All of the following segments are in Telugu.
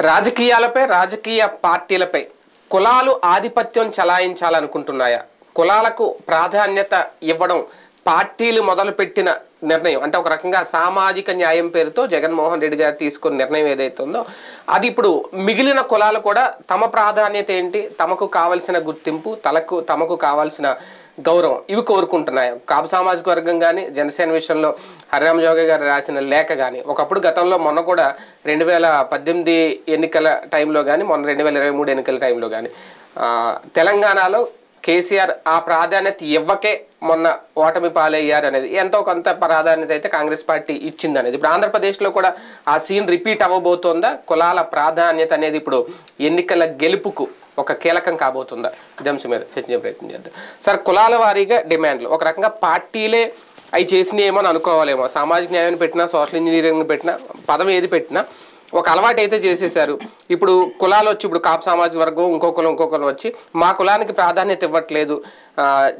రాజకీయాలపై రాజకీయ పార్టీలపై కులాలు ఆధిపత్యం చలాయించాలనుకుంటున్నాయా? కులాలకు ప్రాధాన్యత ఇవ్వడం పార్టీలు మొదలుపెట్టిన నిర్ణయం అంటే ఒక రకంగా సామాజిక న్యాయం పేరుతో జగన్మోహన్ రెడ్డి గారు తీసుకున్న నిర్ణయం ఏదైతే ఉందో అది ఇప్పుడు మిగిలిన కులాలు కూడా తమ ప్రాధాన్యత ఏంటి, తమకు కావాల్సిన గుర్తింపు, తమకు కావాల్సిన గౌరవం ఇవి కోరుకుంటున్నాయి. కాపు సామాజిక వర్గం కానీ జనసేన విషయంలో హరిరామ జోగి గారు రాసిన లేఖ కానీ ఒకప్పుడు గతంలో మొన్న కూడా 2018 ఎన్నికల టైంలో కానీ మొన్న 2023 ఎన్నికల టైంలో కానీ తెలంగాణలో కేసీఆర్ ఆ ప్రాధాన్యత ఇవ్వకే మొన్న ఓటమి పాలయ్యారు అనేది ఎంతో కొంత ప్రాధాన్యత అయితే కాంగ్రెస్ పార్టీ ఇచ్చింది అనేది. ఇప్పుడు ఆంధ్రప్రదేశ్లో కూడా ఆ సీన్ రిపీట్ అవ్వబోతోందా? కులాల ప్రాధాన్యత అనేది ఇప్పుడు ఎన్నికల గెలుపుకు ఒక కీలకం కాబోతుందా? ఇదే అంశం మీద చర్చించే ప్రయత్నం చేద్దాం. సార్, కులాల వారీగా డిమాండ్లు ఒక రకంగా పార్టీలే అవి చేసినాయేమో అని అనుకోవాలేమో. సామాజిక న్యాయాన్ని పెట్టినా, సోషల్ ఇంజనీరింగ్ పెట్టినా, పదం ఏది పెట్టినా ఒక అలవాటు అయితే చేసేసారు. ఇప్పుడు కులాలు వచ్చి ఇప్పుడు కాపు సామాజిక వర్గం ఇంకో కులం వచ్చి మా కులానికి ప్రాధాన్యత ఇవ్వట్లేదు,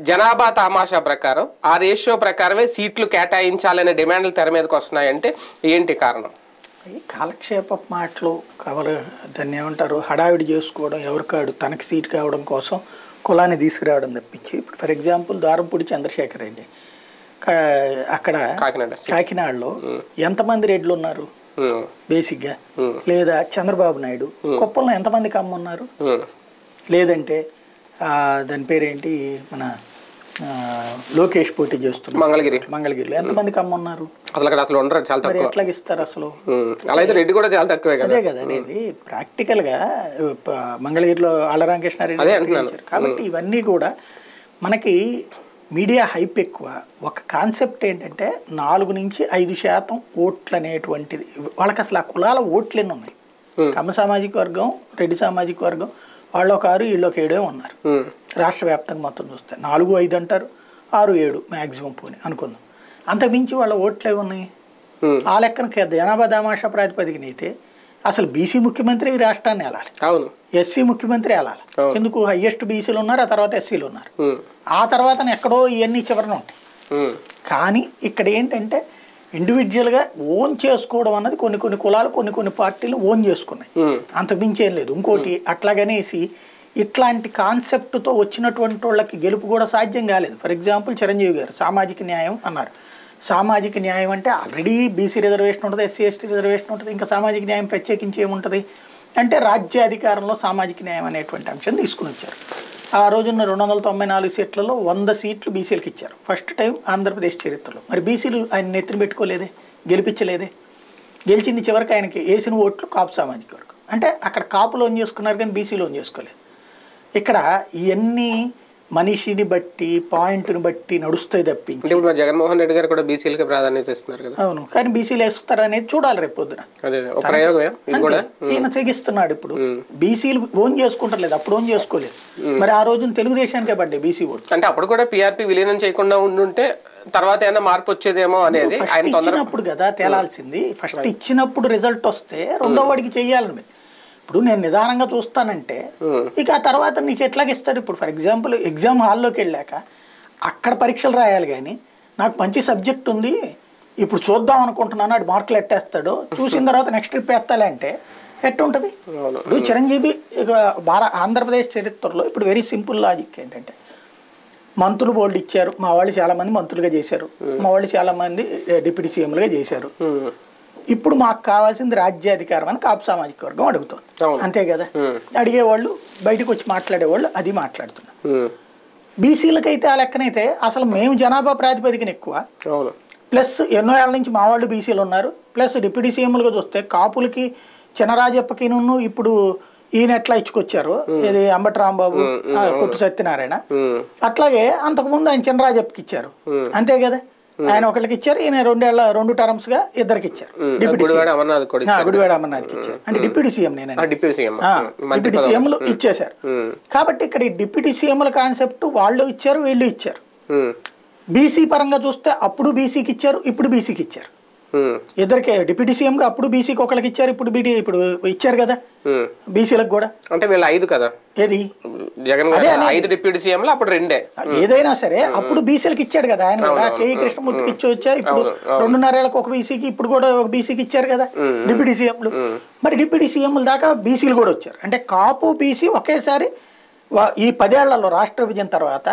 జనాభా తమాషా ప్రకారం ఆ రేషియో ప్రకారమే సీట్లు కేటాయించాలనే డిమాండ్లు తెర మీదకి వస్తున్నాయంటే ఏంటి కారణం? కాలక్షేప మాటలు దాన్ని ఏమంటారు, హడావిడి చేసుకోవడం, ఎవరికాడు తనకి సీట్ కావడం కోసం కులాన్ని తీసుకురావడం తప్పించి. ఇప్పుడు ఫర్ ఎగ్జాంపుల్ ద్వారంపూడి చంద్రశేఖర్ రెడ్డి అక్కడ కాకినాడలో ఎంతమంది రెడ్లు ఉన్నారు బేసిక్గా? లేదా చంద్రబాబు నాయుడు కుప్పంలో ఎంతమందికి అమ్మున్నారు? లేదంటే దాని పేరేంటి, మన లోకేష్ పోటీ చేస్తున్నారు మంగళగిరిలో ఎంతమందికి అమ్మున్నారు? అసలు ఎట్లాగ ఇస్తారు అసలు? అదే కదా అనేది ప్రాక్టికల్ గా మంగళగిరిలో ఆళ్లరామకృష్ణారెడ్డి. కాబట్టి ఇవన్నీ కూడా మనకి మీడియా హైప్ ఎక్కువ. ఒక కాన్సెప్ట్ ఏంటంటే 4 నుంచి 5% ఓట్లు అనేటువంటిది. వాళ్ళకి అసలు ఆ కులాల ఓట్లు ఎన్ని ఉన్నాయి? కమ్మ సామాజిక వర్గం, రెడ్డి సామాజిక వర్గం, వాళ్ళు ఒక 6, వీళ్ళు ఒక 7 ఉన్నారు. రాష్ట్ర వ్యాప్తంగా మొత్తం చూస్తే 4, 5 అంటారు, 6, 7 మ్యాక్సిమం పోనీ అనుకుందాం. అంతకుమించి వాళ్ళ ఓట్లు ఏమి ఉన్నాయి? ఆ లెక్కన జనాభా దామాషా ప్రాతిపదికన అయితే అసలు బీసీ ముఖ్యమంత్రి ఈ రాష్ట్రాన్ని వెళ్ళాలి, ఎస్సీ ముఖ్యమంత్రి వెళ్ళాలి. ఎందుకు? హయ్యెస్ట్ బీసీలు ఉన్నారు, ఆ తర్వాత ఎస్సీలు ఉన్నారు, ఆ తర్వాత ఎక్కడో ఇవన్నీ చివరన ఉంటాయి. కానీ ఇక్కడ ఏంటంటే ఇండివిజువల్గా ఓన్ చేసుకోవడం అన్నది కొన్ని కులాలు కొన్ని పార్టీలు ఓన్ చేసుకున్నాయి, అంతకుమించి ఏం లేదు. ఇంకోటి అట్లాగనేసి ఇట్లాంటి కాన్సెప్ట్తో వచ్చినటువంటి వాళ్ళకి గెలుపు కూడా సాధ్యం కాలేదు. ఫర్ ఎగ్జాంపుల్ చిరంజీవి గారు సామాజిక న్యాయం అన్నారు. సామాజిక న్యాయం అంటే ఆల్రెడీ బీసీ రిజర్వేషన్ ఉంటుంది, ఎస్సీ ఎస్టీ రిజర్వేషన్ ఉంటుంది, ఇంకా సామాజిక న్యాయం ప్రత్యేకించి ఏముంటుంది అంటే రాజ్యాధికారంలో సామాజిక న్యాయం అనేటువంటి అంశం తీసుకుని వచ్చారు. ఆ రోజున్న 294 సీట్లలో 100 సీట్లు బీసీలకు ఇచ్చారు, ఫస్ట్ టైం ఆంధ్రప్రదేశ్ చరిత్రలో. మరి బీసీలు ఆయన నెత్తిన పెట్టుకోలేదే, గెలిపించలేదే. గెలిచింది చివరికి ఆయనకి వేసిన ఓట్లు కాపు సామాజిక వర్గం. అంటే అక్కడ కాపు లోన్ చేసుకున్నారు కానీ బీసీ లోన్ చేసుకోలేదు. ఇక్కడ ఇవన్నీ మనిషిని బట్టి పాయింట్ని బట్టి నడుస్తాయి తప్పించి. జగన్మోహన్ రెడ్డి గారు కూడా బీసీలకి ప్రాధాన్యత ఇస్తున్నారు కదా. అవును, కానీ బీసీలు వేస్తారు అనేది చూడాలి రేపు పొద్దున. ఈయన తెగిస్తున్నాడు. ఇప్పుడు బీసీలు ఓన్ చేసుకుంటారు లేదు, అప్పుడు ఓన్ చేసుకోలేదు. మరి ఆ రోజున తెలుగుదేశానికే పడ్డాయి బీసీ ఓట్లు. అంటే అప్పుడు కూడా పీఆర్పీ విలీనం చేయకుండా ఉండుంటే తర్వాత ఏమైనా మార్పు వచ్చేదేమో అనేది ఇచ్చినప్పుడు కదా తేలాల్సింది. ఫస్ట్ ఇచ్చినప్పుడు రిజల్ట్ వస్తే రెండో వాడికి చెయ్యాలని. ఇప్పుడు నేను నిదానంగా చూస్తానంటే ఇక ఆ తర్వాత నీకు ఎట్లాగిస్తాడు? ఇప్పుడు ఫర్ ఎగ్జాంపుల్ ఎగ్జామ్ హాల్లోకి వెళ్ళాక అక్కడ పరీక్షలు రాయాలి, కానీ నాకు మంచి సబ్జెక్ట్ ఉంది ఇప్పుడు చూద్దాం అనుకుంటున్నాను, అది మార్కులు ఎట్టేస్తాడు, చూసిన తర్వాత నెక్స్ట్ ట్రిప్ ఎత్తాలి అంటే ఎట్టుంటుంది? ఇప్పుడు చిరంజీవి ఆంధ్రప్రదేశ్ చరిత్రలో ఇప్పుడు వెరీ సింపుల్ లాజిక్ ఏంటంటే, మంత్రులు బోల్డ్ ఇచ్చారు, మా వాళ్ళు చాలామంది మంత్రులుగా చేశారు, మా వాళ్ళు చాలామంది డిప్యూటీ సీఎంలుగా చేశారు, ఇప్పుడు మాకు కావాల్సింది రాజ్యాధికారం అని కాపు సామాజిక వర్గం అడుగుతుంది. అంతే కదా, అడిగేవాళ్ళు బయటకు వచ్చి మాట్లాడేవాళ్ళు అది మాట్లాడుతున్నారు. బీసీలకైతే ఆ లెక్కనైతే అసలు మేము జనాభా ప్రాతిపదికన ఎక్కువ, ప్లస్ ఎన్నో ఏళ్ళ నుంచి మా వాళ్ళు బీసీలు ఉన్నారు, ప్లస్ డిప్యూటీ సీఎంలుగా చూస్తే కాపులకి చినరాజప్పకి ఇప్పుడు ఈయన ఎట్లా ఇచ్చుకొచ్చారు, ఇది అంబటి రాంబాబు, కొట్టు సత్యనారాయణ, అట్లాగే అంతకుముందు ఆయన చినరాజప్పకి ఇచ్చారు. అంతే కదా, ఆయన ఒకరికి ఇచ్చారు, ఈయన 2 టర్మ్స్ గా ఇద్దరికి ఇచ్చారు. గుడివాడ అమర్నాథ్కి ఇచ్చారు, అంటే డిప్యూటీ సీఎం డిప్యూటీ సీఎంలు ఇచ్చేశారు. కాబట్టి ఇక్కడ ఈ డిప్యూటీ సీఎంల కాన్సెప్ట్ వాళ్ళు ఇచ్చారు, వీళ్ళు ఇచ్చారు. బీసీ పరంగా చూస్తే అప్పుడు బీసీకి ఇచ్చారు, ఇప్పుడు బీసీకి ఇచ్చారు. ఇద్దరికి డిప్యూటీ సీఎం గా అప్పుడు బీసీకి ఒకళ్ళకి ఇచ్చారు, ఇప్పుడు ఇచ్చారు కదా బీసీలకు కూడా. అంటే వీళ్ళు 5 కదా, ఏది జగన్ 5 డిప్యూటీ సీఎంలు అప్పుడు 2. ఏదైనా సరే అప్పుడు బీసీలకు ఇచ్చాడు కదా ఆయన కూడా. కేఈ కృష్ణమూర్తికి ఇచ్చి వచ్చా, ఇప్పుడు 2.5 ఏళ్ళకి ఒక బీసీకి, ఇప్పుడు కూడా ఒక బీసీకి ఇచ్చారు కదా డిప్యూటీ సీఎంలు. మరి డిప్యూటీ సీఎంల దాకా బీసీలు కూడా వచ్చారు. అంటే కాపు బీసీ ఒకేసారి ఈ 10 ఏళ్లలో రాష్ట్ర విభజన తర్వాత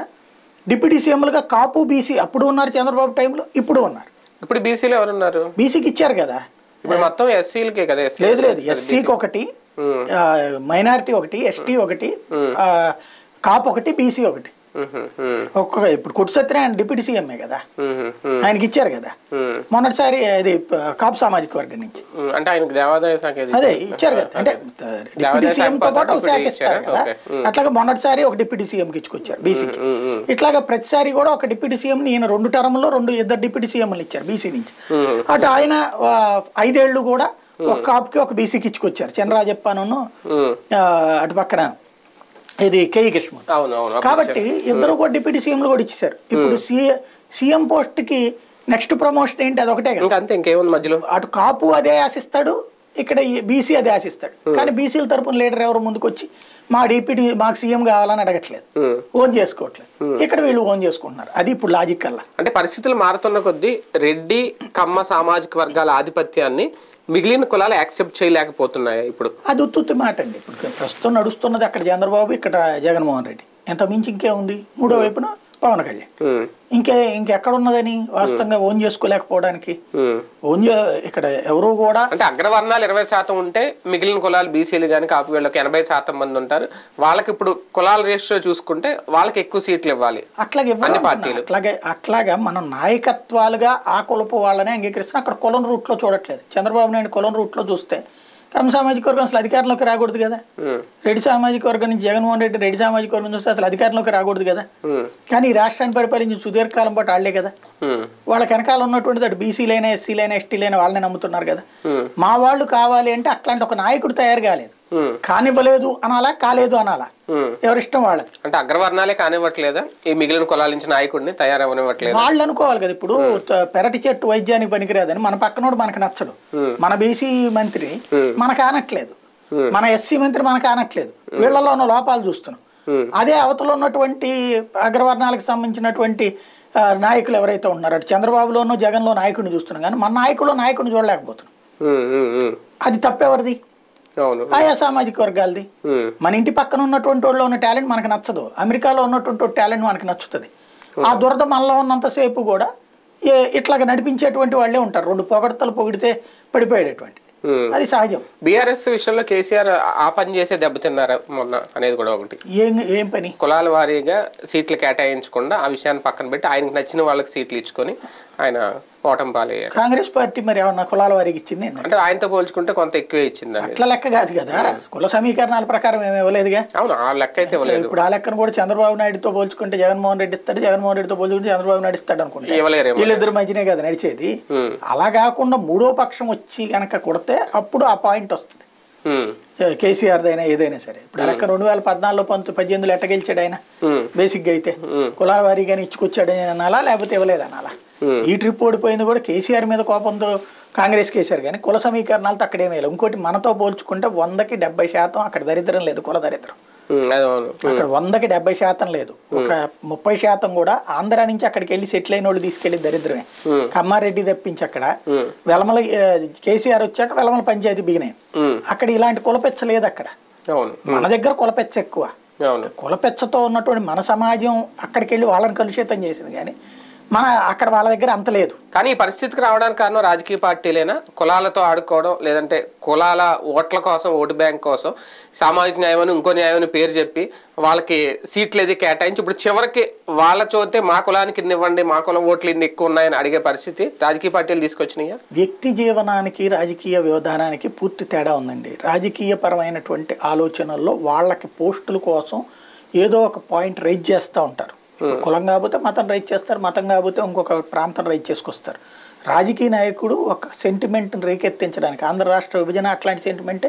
డిప్యూటీ సీఎంలుగా కాపు బీసీ అప్పుడు ఉన్నారు చంద్రబాబు టైంలో, ఇప్పుడు ఉన్నారు. ఇప్పుడు బీసీలో ఎవరున్నారు? బీసీకి ఇచ్చారు కదా మొత్తం ఎస్సీలకే కదా. లేదు ఎస్సీకి ఒకటి, మైనారిటీ ఒకటి, ఎస్టీ ఒకటి, కాపు ఒకటి, బీసీ ఒకటి. ఇప్పుడు కొట్టు సత్యనారాయణ డిప్యూటీ సీఎంఏ కదా, ఆయనకి ఇచ్చారు కదా మొన్నటిసారి. అది కాపు సామాజిక వర్గం నుంచి, అంటే ఆయనకు దేవాదాయ శాఖ అదే ఇచ్చారు కదా. అంటే డిప్యూటీ సీఎం తో పాటు ఒక శాఖ ఇస్తారు కదా. అట్లాగే మొన్నటిసారి ఒక డిప్యూటీ సీఎంకి ఇచ్చుకొచ్చారు బీసీకి. ఇట్లాగా ప్రతిసారి కూడా ఒక డిప్యూటీ సీఎం ఈయన 2 టర్మ్లో 2 డిప్యూటీ సీఎంలు ఇచ్చారు బీసీ నుంచి. అటు ఆయన 5 ఏళ్ళు కూడా ఒక కాపుకి ఒక బీసీకి ఇచ్చుకొచ్చారు, చంద్రరాజప్పను అటు పక్కన ఇది కేఈ కృష్ణమూర్తి. కాబట్టి ఇద్దరు కూడా డిప్యూటీ సీఎంలు కూడా ఇచ్చేసారు. ఇప్పుడు సీఎం పోస్ట్ కి నెక్స్ట్ ప్రమోషన్ ఏంటి? అది ఒకటే కదా, అంతే, ఇంకేముంది మధ్యలో. అటు కాపు అదే ఆశిస్తాడు, ఇక్కడ బీసీ అదే ఆశిస్తాడు. కానీ బీసీల తరపున లీడర్ ఎవరు ముందుకు వచ్చి మాకు సీఎం కావాలని అడగట్లేదు, ఓన్ చేసుకోవట్లేదు. ఇక్కడ వీళ్ళు ఓన్ చేసుకుంటున్నారు. అది ఇప్పుడు లాజిక్ అలా. అంటే పరిస్థితులు మారుతున్న కొద్దీ రెడ్డి కమ్మ సామాజిక వర్గాల ఆధిపత్యాన్ని మిగిలిన కులాలు యాక్సెప్ట్ చేయలేకపోతున్నాయి. ఇప్పుడు అది ఉత్తుత్తి మాట అండి. ఇప్పుడు ప్రస్తుతం నడుస్తున్నది అక్కడ చంద్రబాబు, ఇక్కడ జగన్మోహన్ రెడ్డి. ఎంత మించి ఇంకేముంది? మూడో వైపున పవన్ కళ్యాణ్. ఇంకెక్కడ ఉన్నదని వాస్తవంగా ఓన్ చేసుకోలేకపోవడానికి ఇక్కడ ఎవరు కూడా. అంటే అగ్రవర్ణాలు 20% ఉంటే మిగిలిన కులాలు బీసీలు కానీ కాపు వీళ్ళకి 80% మంది ఉంటారు. వాళ్ళకి ఇప్పుడు కులాల రేషియో చూసుకుంటే వాళ్ళకి ఎక్కువ సీట్లు ఇవ్వాలి. అట్లాగే పార్టీలు అట్లాగా మనం నాయకత్వాలుగా ఆ కులపు వాళ్ళనే అంగీకరిస్తున్నాం. అక్కడ కులం రూట్లో చూడట్లేదు. చంద్రబాబు నాయుడు కులం రూట్లో చూస్తే కమ్మ సామాజిక వర్గం అసలు అధికారంలోకి రాకూడదు కదా. రెడ్డి సామాజిక వర్గం నుంచి జగన్మోహన్ రెడ్డి రెడ్డి సామాజిక వర్గం చూస్తే అసలు అధికారంలోకి రాకూడదు కదా. కానీ ఈ రాష్ట్రాన్ని పరిపాలించి సుదీర్ఘకాలం పాటు వాళ్లే కదా. వాళ్ళకి వెనకాల ఉన్నటువంటిది అటు బీసీలైనా, ఎస్సీలైనా, ఎస్టీలైనా వాళ్ళనే నమ్ముతున్నారు కదా. మా వాళ్ళు కావాలి అంటే అట్లాంటి ఒక నాయకుడు తయారు కాలేదు. కానివ్వలేదు అనాలా, కాలేదు అనాలా, ఎవరిష్టం వాళ్ళది. అంటే అగ్రవర్ణాలే కానివ్వట్లేదా ఈ మిగిలిన కులాల నుంచి నాయకుడిని తయారవనివ్వట్లేదు? వాళ్ళు అనుకోవాలి కదా. ఇప్పుడు పెరటి చెట్టు వైద్యానికి పనికిరాదని మన పక్కనోడు మనకు నచ్చడు. మన బీసీ మంత్రి మనకు ఆనట్లేదు, మన ఎస్సీ మంత్రి మనకు ఆనట్లేదు. వీళ్ళలో ఉన్న లోపాలు చూస్తున్నాం. అదే అవతలో ఉన్నటువంటి అగ్రవర్ణాలకు సంబంధించినటువంటి నాయకులు ఎవరైతే ఉన్నారో అటు చంద్రబాబులోనూ జగన్లో నాయకుడిని చూస్తున్నాం, కానీ మన నాయకుడిని చూడలేకపోతున్నాం. అది తప్పెవరిది? ఆయా సామాజిక వర్గాలది. మన ఇంటి పక్కన ఉన్నటువంటి వాళ్ళు ఉన్న టాలెంట్ మనకు నచ్చదు, అమెరికాలో ఉన్నటువంటి టాలెంట్ మనకు నచ్చుతుంది. ఆ దురద మనలో ఉన్నంతసేపు కూడా ఇట్లాగా నడిపించేటువంటి వాళ్ళే ఉంటారు. 2 పొగడతలు పొగిడితే పడిపోయేటటువంటి, అది సహజం. బీఆర్ఎస్ విషయంలో కేసీఆర్ ఆ పని చేసే దెబ్బతిన్నారా మొన్న అనేది కూడా ఒకటి. ఏం పని? కులాల వారీగా సీట్లు కేటాయించకుండా ఆ విషయాన్ని పక్కన పెట్టి ఆయనకు నచ్చిన వాళ్ళకి సీట్లు ఇచ్చుకొని ఆయన ఓటమి పాలయ్యారు. కాంగ్రెస్ పార్టీ మరి ఏమన్నా కులాల వారికి ఇచ్చింది అంటే ఆయనతో పోల్చుకుంటే కొంత ఎక్కువే ఇచ్చింది. అట్లా లెక్క కాదు కదా, కుల సమీకరణాల ప్రకారం ఏమి ఇవ్వలేదుగా. అవును, ఆ లెక్క అయితే ఇవ్వలేదు. ఇప్పుడు ఆ లెక్కను కూడా చంద్రబాబు నాయుడుతో పోల్చుకుంటే జగన్మోహన్ రెడ్డి ఇస్తాడు, జగన్మోహన్ రెడ్డితో పోల్చుకుంటే చంద్రబాబు నాయుడు ఇస్తాడు అనుకుంటే వీళ్ళిద్దరు మధ్యనే కదా నడిచేది. అలా కాకుండా మూడో పక్షం వచ్చి కనుక కొడితే అప్పుడు ఆ పాయింట్ వస్తుంది. కేసీఆర్ దైనా ఏదైనా సరే. ఇప్పుడు లెక్క 2014లో 18లో ఎట్ట గెలిచాడు ఆయన? బేసిక్ గా అయితే కులాల వారీగానే ఇచ్చుకొచ్చాడు అనాలా, లేకపోతే ఇవ్వలేదు అనాలా? ఈ ట్రిప్ ఓడిపోయింది కూడా కేసీఆర్ మీద కోపంతో కాంగ్రెస్ కేసీఆర్, కానీ కుల సమీకరణాలతో అక్కడేమీ లేదు. ఇంకోటి మనతో పోల్చుకుంటే 100కి 70% అక్కడ దరిద్రం లేదు, కుల దరిద్రం. అక్కడ 100కి 70% లేదు. ఒక 30% కూడా ఆంధ్ర నుంచి అక్కడికి వెళ్ళి సెటిల్ అయిన వాళ్ళు తీసుకెళ్లి దరిద్రమే. కమ్మారెడ్డి తప్పించి అక్కడ వెలమల కేసీఆర్ వచ్చాక వెలమల పంచాయతీ బిగినాయి. అక్కడ ఇలాంటి కులపెచ్చ లేదు అక్కడ. మన దగ్గర కులపెచ్చ ఎక్కువ. కులపెచ్చతో ఉన్నటువంటి మన సమాజం అక్కడికి వెళ్ళి వాళ్ళని కలుషితం చేసింది, కానీ అక్కడ వాళ్ళ దగ్గర అంత లేదు. కానీ ఈ పరిస్థితికి రావడానికి కారణం రాజకీయ పార్టీలేనా? కులాలతో ఆడుకోవడం, లేదంటే కులాల ఓట్ల కోసం, ఓటు బ్యాంక్ కోసం సామాజిక న్యాయం ఇంకో న్యాయం పేరు చెప్పి వాళ్ళకి సీట్లు ఏది కేటాయించి ఇప్పుడు చివరికి వాళ్ళ చోతే మా కులానికి ఇన్ని ఇవ్వండి, మా కులం ఓట్లు ఇన్ని ఎక్కువ ఉన్నాయని అడిగే పరిస్థితి రాజకీయ పార్టీలు తీసుకొచ్చినాయా? వ్యక్తి జీవనానికి రాజకీయ వ్యవధానానికి పూర్తి తేడా ఉందండి. రాజకీయ పరమైనటువంటి ఆలోచనల్లో వాళ్ళకి పోస్టుల కోసం ఏదో ఒక పాయింట్ రైజ్ చేస్తూ ఉంటారు. కులం కాకపోతే మతం రైజ్ చేస్తారు, మతం కాకపోతే ఇంకొక ప్రాంతం రైజ్ చేసుకొస్తారు. రాజకీయ నాయకుడు ఒక సెంటిమెంట్ని రేకెత్తించడానికి, ఆంధ్ర రాష్ట్ర విభజన అట్లాంటి సెంటిమెంటే,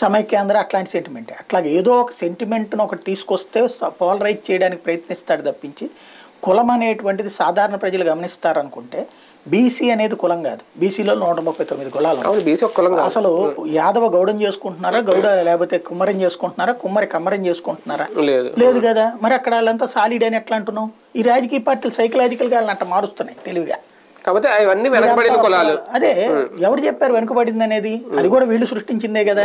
సమైక్యాంధ్ర అట్లాంటి సెంటిమెంటే, అట్లాగే ఏదో ఒక సెంటిమెంట్ను ఒకటి తీసుకొస్తే పోలరైజ్ చేయడానికి ప్రయత్నిస్తాడు తప్పించి కులం అనేటువంటిది సాధారణ ప్రజలు గమనిస్తారనుకుంటే బీసీ అనేది కులం కాదు. బీసీలో 139 కులాలు. బీసీ ఒక కులం కాదు. అసలు యాదవ గౌడం చేసుకుంటున్నారా, గౌడ లేకపోతే కుమ్మరం చేసుకుంటున్నారా, కుమ్మరి కమ్మరం చేసుకుంటున్నారా? లేదు కదా. మరి అక్కడ వాళ్ళంతా సాలిడ్ అని ఎట్లా అంటున్నావు? ఈ రాజకీయ పార్టీలు సైకలాజికల్గా వాళ్ళని అట్లా మారుస్తున్నాయి తెలివిగా. కాబట్టి అవన్నీ వెనకబడిన కులాలు. అదే ఎవరు చెప్పారు వెనుకబడింది అనేది? అది కూడా వీళ్ళు సృష్టించిందే కదా.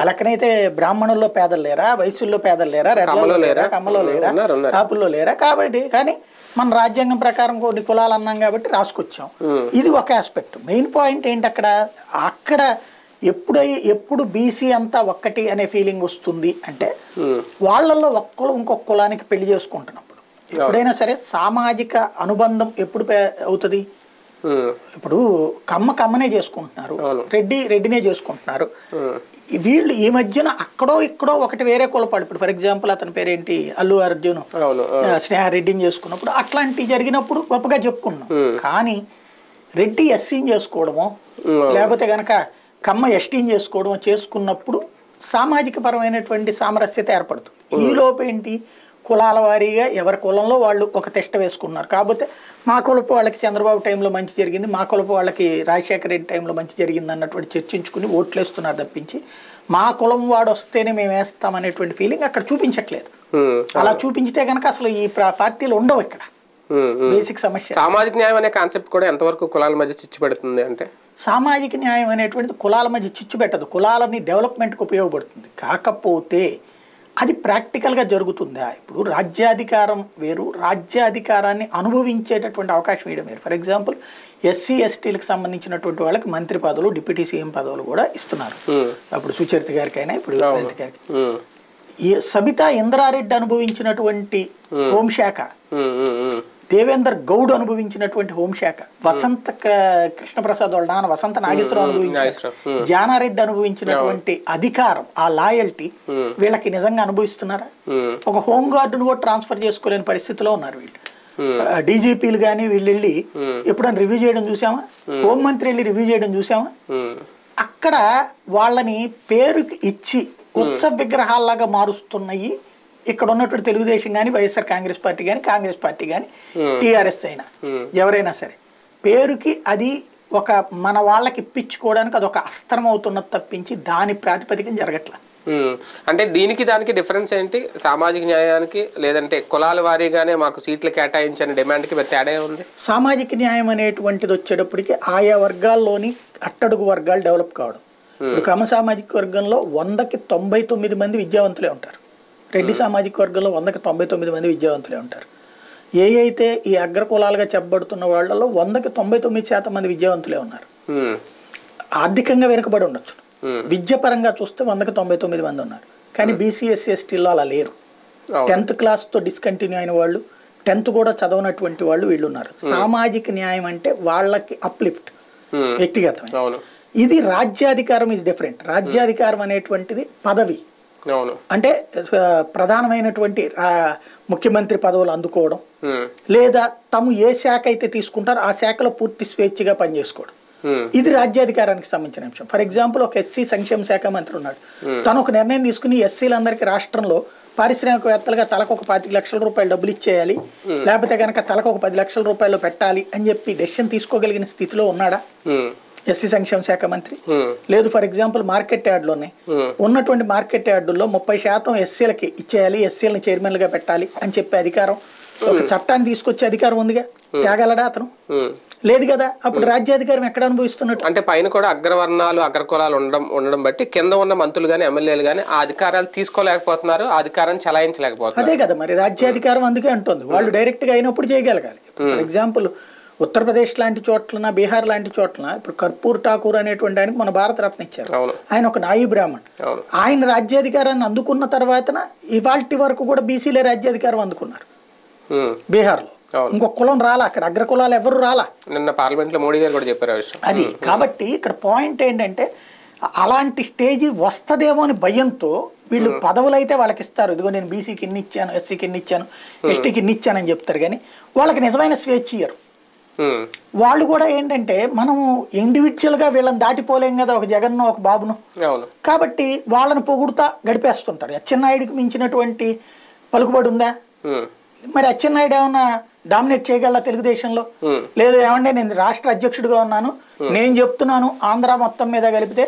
అలాకనైతే బ్రాహ్మణుల్లో పేదలు లేరా, వైశ్యుల్లో పేదలు లేరా, రెడ్లలో లేరా, కమ్మలో లేరా, కాపుల్లో లేరా? కాబట్టి కానీ మన రాజ్యాంగం ప్రకారం కొన్ని కులాలు అన్నాం కాబట్టి రాసుకొచ్చాం. ఇది ఒక ఆస్పెక్ట్. మెయిన్ పాయింట్ ఏంటి అక్కడ ఎప్పుడు బీసీ అంతా ఒక్కటి అనే ఫీలింగ్ వస్తుంది అంటే వాళ్ళల్లో ఒక్కరు ఇంకొక కులానికి పెళ్లి చేసుకుంటున్నప్పుడు. ఎప్పుడైనా సరే సామాజిక అనుబంధం ఎప్పుడు అవుతుంది? ఇప్పుడు కమ్మనే చేసుకుంటున్నారు, రెడ్డినే చేసుకుంటున్నారు. వీళ్ళు ఈ మధ్యన అక్కడో ఇక్కడో ఒకటి వేరే కులపాడు. ఇప్పుడు ఫర్ ఎగ్జాంపుల్ అతని పేరేంటి, అల్లు అర్జున్ స్నేహారెడ్డిని చేసుకున్నప్పుడు అట్లాంటివి జరిగినప్పుడు గొప్పగా చెప్పుకున్నాం. కానీ రెడ్డి ఎస్సీని చేసుకోవడమో లేకపోతే కనుక కమ్మ ఎస్టీని చేసుకోవడమో చేసుకున్నప్పుడు సామాజిక పరమైనటువంటి సామరస్యత ఏర్పడుతుంది. ఈ లోపు ఏంటి, కులాల వారీగా ఎవరి కులంలో వాళ్ళు ఒక తిష్ట వేసుకున్నారు. కాకపోతే మా కులపు వాళ్ళకి చంద్రబాబు టైంలో మంచి జరిగింది, మా కులపు వాళ్ళకి రాజశేఖర రెడ్డి టైంలో మంచి జరిగింది అన్నటువంటి చర్చించుకుని ఓట్లు వేస్తున్నారు తప్పించి మా కులం వాడు వస్తేనే మేము వేస్తాం అనేటువంటి ఫీలింగ్ అక్కడ చూపించట్లేదు. అలా చూపించితే కనుక అసలు ఈ పార్టీలు ఉండవు ఇక్కడ. బేసిక్ సమస్య సామాజిక న్యాయం అనే కాన్సెప్ట్ కూడా ఎంతవరకు కులాల మధ్య చిచ్చు పెడుతుంది అంటే, సామాజిక న్యాయం అనేటువంటిది కులాల మధ్య చిచ్చు పెట్టదు, కులాలని డెవలప్మెంట్కి ఉపయోగపడుతుంది. కాకపోతే అది ప్రాక్టికల్గా జరుగుతుందా? ఇప్పుడు రాజ్యాధికారం వేరు, రాజ్యాధికారాన్ని అనుభవించేటటువంటి అవకాశం ఇవ్వడం వేరు. ఫర్ ఎగ్జాంపుల్ ఎస్సీ ఎస్టీలకు సంబంధించినటువంటి వాళ్ళకి మంత్రి పదవులు, డిప్యూటీ సీఎం పదవులు కూడా ఇస్తున్నారు. అప్పుడు సుచరిత గారికైనా ఇప్పుడు లలిత గారికి. ఈ సబితా ఇంద్రారెడ్డి అనుభవించినటువంటి హోంశాఖ, దేవేందర్ గౌడ్ అనుభవించినటువంటి హోంశాఖ, వసంత కృష్ణప్రసాద్ వాళ్ళ నాన్న వసంత నాగేశ్వరరావు అనుభవించిన, జానారెడ్డి అనుభవించినటువంటి అధికారం, ఆ లాయల్టీ వీళ్ళకి నిజంగా అనుభవిస్తున్నారా? ఒక హోం గార్డును కూడా ట్రాన్స్ఫర్ చేసుకోలేని పరిస్థితిలో ఉన్నారు వీళ్ళు. డీజీపీలు కానీ వీళ్ళు వెళ్ళి ఎప్పుడైనా రివ్యూ చేయడం చూసామా? హోంమంత్రి వెళ్ళి రివ్యూ చేయడం చూసామా? అక్కడ వాళ్ళని పేరుకి ఇచ్చి ఉత్సవ విగ్రహాల్లాగా మారుస్తున్నాయి ఇక్కడ ఉన్నటువంటి తెలుగుదేశం కానీ, వైఎస్ఆర్ కాంగ్రెస్ పార్టీ కానీ, కాంగ్రెస్ పార్టీ కానీ, టీఆర్ఎస్ అయినా ఎవరైనా సరే పేరుకి అది ఒక మన వాళ్ళకి ఇప్పించుకోవడానికి అది ఒక అస్త్రం అవుతున్నది తప్పించి దాని ప్రాతిపదికన జరగట్లా. అంటే దీనికి దానికి డిఫరెన్స్ ఏంటి? సామాజిక న్యాయానికి లేదంటే కులాల వారీగానే మాకు సీట్లు కేటాయించని డిమాండ్కి తేడా ఉంది. సామాజిక న్యాయం అనేటువంటిది వచ్చేటప్పటికి ఆయా వర్గాల్లోని అట్టడుగు వర్గాలు డెవలప్ కావడం. ఇప్పుడు కమ్మ సామాజిక వర్గంలో 100కి 99 మంది విద్యావంతులే ఉంటారు. రెడ్డి సామాజిక వర్గంలో 100కి 99 మంది విద్యావంతులే ఉంటారు. అయితే ఈ అగ్రకులాలుగా చెప్పబడుతున్న వాళ్ళలో 100కి 99% మంది విద్యావంతులే ఉన్నారు. ఆర్థికంగా వెనుకబడి ఉండొచ్చు, విద్యాపరంగా చూస్తే 100కి 99 మంది ఉన్నారు. కానీ బీసీ ఎస్సీ ఎస్టీలో అలా లేరు. 10th క్లాస్తో డిస్కంటిన్యూ అయిన వాళ్ళు, 10th కూడా చదవనటువంటి వాళ్ళు వీళ్ళు ఉన్నారు. సామాజిక న్యాయం అంటే వాళ్ళకి అప్లిఫ్ట్ వ్యక్తిగతమే. ఇది రాజ్యాధికారం ఈజ్ డిఫరెంట్. రాజ్యాధికారం అనేటువంటిది పదవి, అంటే ప్రధానమైనటువంటి ముఖ్యమంత్రి పదవులు అందుకోవడం, లేదా తమ ఏ శాఖ అయితే తీసుకుంటారో ఆ శాఖలో పూర్తి స్వేచ్ఛగా పనిచేసుకోవడం. ఇది రాజ్యాధికారానికి సంబంధించిన అంశం. ఫర్ ఎగ్జాంపుల్ ఒక ఎస్సీ సంక్షేమ శాఖ మంత్రి ఉన్నాడు, తను ఒక నిర్ణయం తీసుకుని ఎస్సీలందరికీ రాష్ట్రంలో పారిశ్రామికవేత్తలుగా తలకు ఒక 25 లక్షల రూపాయలు డబ్బులు ఇచ్చేయాలి, లేకపోతే కనుక తలకు ఒక 10 లక్షల రూపాయలు పెట్టాలి అని చెప్పి డెసిషన్ తీసుకోగలిగిన స్థితిలో ఉన్నాడా ఎస్సీ సంక్షేమ శాఖ మంత్రి? లేదు. ఫర్ ఎగ్జాంపుల్ మార్కెట్ యార్డులోనే ఉన్నటువంటి మార్కెట్ యార్డుల్లో 30% ఎస్సీలకి ఇచ్చేయాలి, ఎస్సీలను చైర్మన్లుగా పెట్టాలి అని చెప్పే అధికారం, ఒక చట్టాన్ని తీసుకొచ్చే అధికారం ఉందిగా, తేగలడా అతను? లేదు కదా. అప్పుడు రాజ్యాధికారం ఎక్కడ అనుభవిస్తున్నట్టు? అంటే పైన కూడా అగ్రవర్ణాలు అగ్రకులాలు ఉండడం బట్టి కింద ఉన్న మంత్రులు కానీ ఎమ్మెల్యేలు కానీ ఆ అధికారాలు తీసుకోలేకపోతున్నారు, ఆ అధికారాన్ని చలాయించలేకపోతున్నారు. అదే కదా మరి రాజ్యాధికారం అందుకే అంటుంది. వాళ్ళు డైరెక్ట్ గా అయినప్పుడు చేయగలగాలి. ఫర్ ఎగ్జాంపుల్ ఉత్తరప్రదేశ్ లాంటి చోట్ల, బీహార్ లాంటి చోట్ల ఇప్పుడు కర్పూర్ ఠాకూర్ అనేటువంటి ఆయనకు మన భారత రత్న ఇచ్చారు. ఆయన ఒక నాయి బ్రాహ్మణ్. ఆయన రాజ్యాధికారాన్ని అందుకున్న తర్వాతన ఇవాల్టి వరకు కూడా బీసీలే రాజ్యాధికారం అందుకున్నారు బీహార్లో. ఇంకొక కులం రాలా అక్కడ, అగ్ర కులాలు ఎవరు రాలా. నిన్న పార్లమెంట్ లో మోడీ గారు కూడా చెప్పారు అది. కాబట్టి ఇక్కడ పాయింట్ ఏంటంటే అలాంటి స్టేజీ వస్తదేమో అని భయంతో వీళ్ళు పదవులు అయితే వాళ్ళకి ఇస్తారు, ఇదిగో నేను బీసీకి ఇన్ని ఇచ్చాను, ఎస్సీకి ఇన్ని ఇచ్చాను, ఎస్టీకి ఇన్ని ఇచ్చానని చెప్తారు. కానీ వాళ్ళకి నిజమైన స్వేచ్ఛ ఇయ్యరు. వాళ్ళు కూడా ఏంటంటే మనం ఇండివిజువల్ గా వీళ్ళని దాటిపోలేం కదా, ఒక జగన్ను ఒక బాబును. కాబట్టి వాళ్ళని పొగుడుతా గడిపేస్తుంటారు. అచ్చెన్నాయుడికి మించినటువంటి పలుకుబడి ఉందా? మరి అచ్చెన్నాయుడు ఏమన్నా డామినేట్ చేయగల తెలుగుదేశంలో? లేదు, ఏమంటే నేను రాష్ట్ర అధ్యక్షుడిగా ఉన్నాను, నేను చెప్తున్నాను ఆంధ్ర మొత్తం మీద కలిపితే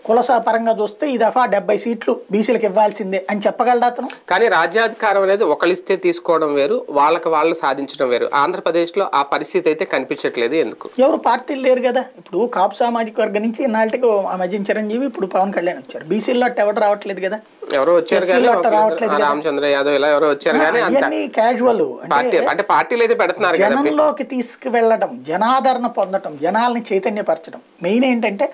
కులస పరంగా చూస్తే ఈ దఫా 70 సీట్లు బీసీలకు ఇవ్వాల్సిందే అని చెప్పగలడా అతను? కానీ రాజ్యాధికారం అనేది ఒకరిస్తే తీసుకోవడం వేరు, వాళ్ళకి వాళ్ళు సాధించడం వేరు. ఆంధ్రప్రదేశ్లో ఆ పరిస్థితి అయితే కనిపించట్లేదు. ఎందుకు? ఎవరు పార్టీలు లేరు కదా. ఇప్పుడు కాపు సామాజిక వర్గం నుంచి నాటికి ఆ మధ్య చిరంజీవి, ఇప్పుడు పవన్ కళ్యాణ్ వచ్చారు. బీసీలో అట్ట ఎవరు రావట్లేదు కదా. ఎవరో వచ్చారు కానీ రామచంద్ర యాదవ్ ఇలా ఎవరో వచ్చారు కానీ అవన్నీ క్యాజువల్. అంటే పార్టీలు అయితే పెడుతున్నారు, జనంలోకి తీసుకువెళ్ళడం, జనాదరణ పొందడం, జనాల్ని చైతన్యపరచడం మెయిన్. ఏంటంటే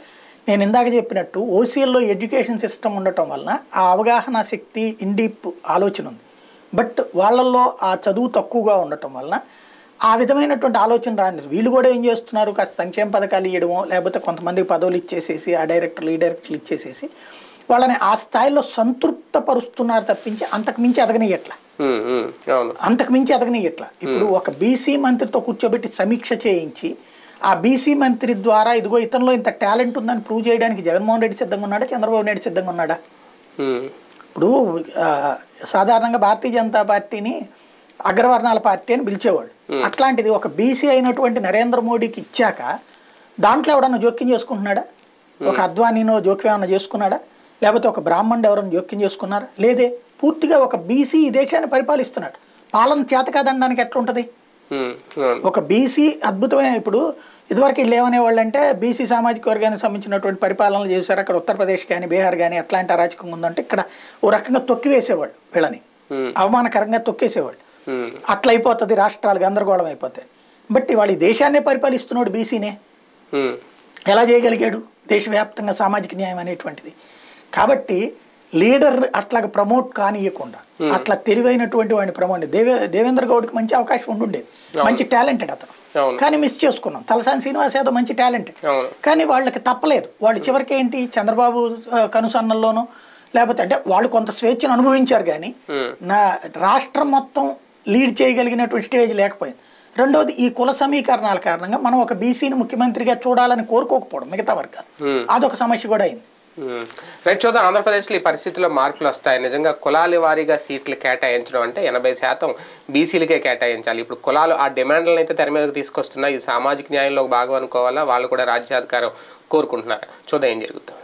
నేను ఇందాక చెప్పినట్టు ఓసీఎల్లో ఎడ్యుకేషన్ సిస్టమ్ ఉండటం వలన ఆ అవగాహన శక్తి, ఇండీప్ ఆలోచన ఉంది. బట్ వాళ్ళల్లో ఆ చదువు తక్కువగా ఉండటం వలన ఆ విధమైనటువంటి ఆలోచన రాని వీళ్ళు కూడా ఏం చేస్తున్నారు, కాస్త సంక్షేమ పథకాలు ఇవ్వడమో లేకపోతే కొంతమందికి పదవులు ఇచ్చేసేసి ఆ డైరెక్టర్లు ఈ డైరెక్టర్లు ఇచ్చేసేసి వాళ్ళని ఆ స్థాయిలో సంతృప్తపరుస్తున్నారు తప్పించి అంతకుమించి ఎదగనియట్లా. అంతకుమించి ఎదగనియట్లా. ఇప్పుడు ఒక బీసీ మంత్రితో కూర్చోబెట్టి సమీక్ష చేయించి ఆ బీసీ మంత్రి ద్వారా ఇదిగో ఇతనిలో ఇంత టాలెంట్ ఉందని ప్రూవ్ చేయడానికి జగన్మోహన్ రెడ్డి సిద్ధంగా ఉన్నాడా, చంద్రబాబు నాయుడు సిద్ధంగా ఉన్నాడా? ఇప్పుడు సాధారణంగా భారతీయ జనతా పార్టీని అగ్రవర్ణాల పార్టీ అని పిలిచేవాడు. అట్లాంటిది ఒక బీసీ అయినటువంటి నరేంద్ర మోడీకి ఇచ్చాక దాంట్లో ఎవడన్నా జోక్యం చేసుకుంటున్నాడా? ఒక అద్వానీనో జోక్యం ఏమన్నా చేసుకున్నాడా? లేకపోతే ఒక బ్రాహ్మణుడు ఎవరైనా జోక్యం చేసుకున్నారా? లేదే. పూర్తిగా ఒక బీసీ ఈ దేశాన్ని పరిపాలిస్తున్నాడు. పాలన చేత కాదనడానికి ఎట్లుంటుంది? ఒక బీసీ అద్భుతమైన, ఇప్పుడు ఇదివరకు వీళ్ళు ఏమనేవాళ్ళు అంటే బీసీ సామాజిక వర్గానికి సంబంధించినటువంటి పరిపాలనలు చేశారు, అక్కడ ఉత్తరప్రదేశ్ కానీ బీహార్ కానీ అట్లాంటి అరాచకంగా ఉందంటే ఇక్కడ ఓ రకంగా తొక్కివేసేవాళ్ళు, వీళ్ళని అవమానకరంగా తొక్కేసేవాళ్ళు. అట్లా అయిపోతుంది, రాష్ట్రాలు గందరగోళం అయిపోతాయి. బట్ వాళ్ళు ఈ దేశాన్నే పరిపాలిస్తున్నాడు బీసీనే. ఎలా చేయగలిగాడు దేశవ్యాప్తంగా సామాజిక న్యాయం అనేటువంటిది? కాబట్టి లీడర్ అట్లాగ ప్రమోట్ కానియకుండా అట్లా తెలివైనటువంటి వాడిని ప్రమోట్, దేవేంద్ర గౌడ్కి మంచి అవకాశం ఉండుండేది, మంచి టాలెంటెడ్ అతను, కానీ మిస్ చేసుకున్నాం. తలసాని శ్రీనివాస్ యాదవ్ మంచి టాలెంటెడ్, కానీ వాళ్ళకి తప్పలేదు. వాళ్ళు చివరికి ఏంటి చంద్రబాబు కనుసన్నల్లోనూ లేకపోతే అంటే వాళ్ళు కొంత స్వేచ్ఛను అనుభవించారు, కానీ నా రాష్ట్రం మొత్తం లీడ్ చేయగలిగినటువంటి స్టేజ్ లేకపోయింది. రెండోది ఈ కుల సమీకరణాల కారణంగా మనం ఒక బీసీని ముఖ్యమంత్రిగా చూడాలని కోరుకోకపోవడం మిగతా వర్గాలు, అదొక సమస్య కూడా అయింది. రైట్, చూద్దాం ఆంధ్రప్రదేశ్లో ఈ పరిస్థితుల్లో మార్పులు వస్తాయి. నిజంగా కులాల వారీగా సీట్లు కేటాయించడం అంటే 80% బీసీలకే కేటాయించాలి. ఇప్పుడు కులాలు ఆ డిమాండ్లను అయితే తెర మీదకి తీసుకొస్తున్నాయి. ఈ సామాజిక న్యాయంలో భాగం అనుకోవాలా, వాళ్ళు కూడా రాజ్యాధికారం కోరుకుంటున్నారు. చూద్దాం ఏం జరుగుతుంది.